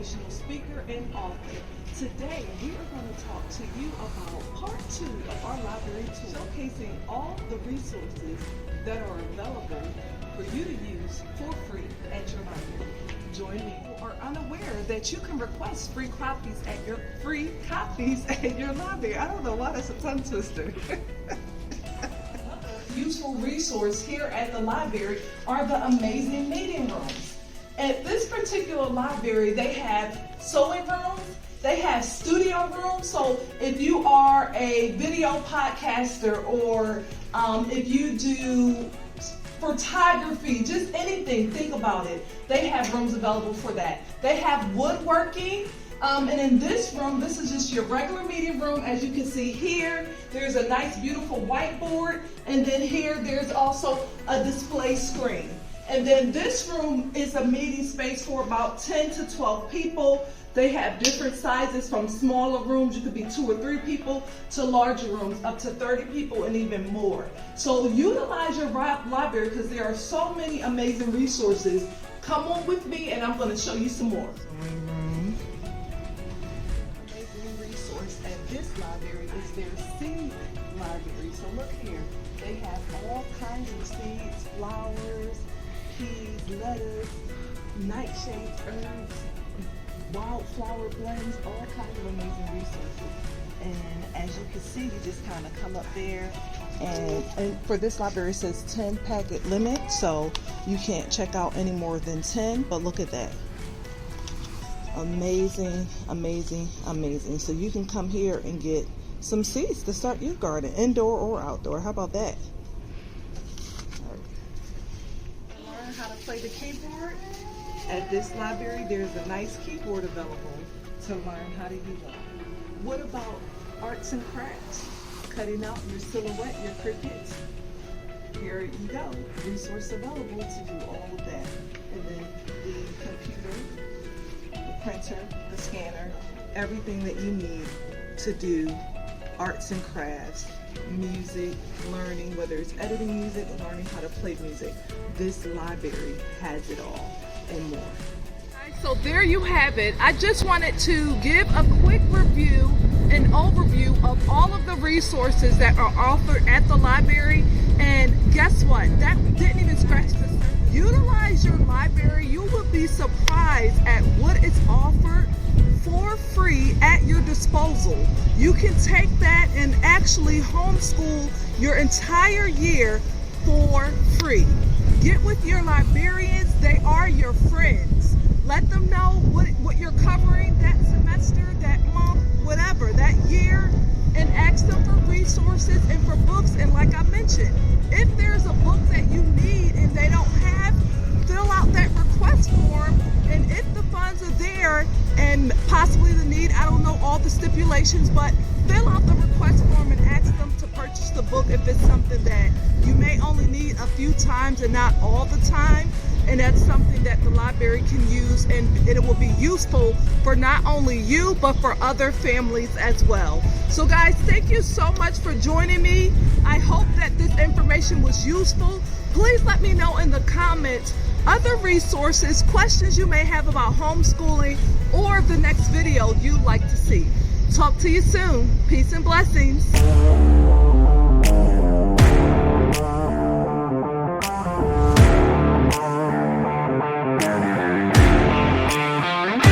motivational speaker and author. Today, we are going to talk to you about part 2 of our library tour, showcasing all the resources that are available for you to use for free at your library. Join me. You are unaware that you can request free copies at your library. I don't know why that's a tongue twister. Useful resource here at the library are the amazing meeting rooms. At this particular library, they have sewing rooms, they have studio rooms, so if you are a video podcaster or if you do photography, just anything, think about it. They have rooms available for that. They have woodworking. And in this room, this is just your regular meeting room. As you can see here, there's a nice, beautiful whiteboard. And then here, there's also a display screen. And then this room is a meeting space for about 10 to 12 people. They have different sizes from smaller rooms, you could be 2 or 3 people, to larger rooms, up to 30 people and even more. So utilize your library because there are so many amazing resources. Come on with me and I'm going to show you some more. At this library is their seed library. So look here, they have all kinds of seeds, flowers, peas, lettuce, nightshades, herbs, wildflower blends, all kinds of amazing resources. And as you can see, you just kind of come up there, and for this library it says 10 packet limit, so you can't check out any more than 10, but look at that. Amazing, amazing, amazing. So you can come here and get some seeds to start your garden, indoor or outdoor. How about that? Learn how to play the keyboard. At this library, there's a nice keyboard available to learn how to use it. What about arts and crafts? Cutting out your silhouette, your crickets. Here you go. Resource available to do all of that. And then the computer, printer, the scanner, everything that you need to do arts and crafts, music, learning, whether it's editing music or learning how to play music. This library has it all and more. So there you have it. I just wanted to give a quick review and overview of all of the resources that are offered at the library. And guess what? That didn't even scratch the surface. Utilize your library. You will be surprised at what is offered for free at your disposal. You can take that and actually homeschool your entire year for free. Get with your librarians. They are your friends. Let them know what you're covering that semester, that month, whatever, that year, and ask them for resources and for books. And like I mentioned, if there's a book that you need and they don't have, fill out that request form. And if the funds are there and possibly the need, I don't know all the stipulations, but fill out the request form and ask them to purchase the book if it's something that you may only need a few times and not all the time. And that's something that the library can use, and it will be useful for not only you, but for other families as well. So guys, thank you so much for joining me. I hope that this information was useful. Please let me know in the comments other resources, questions you may have about homeschooling, or the next video you'd like to see. Talk to you soon. Peace and blessings.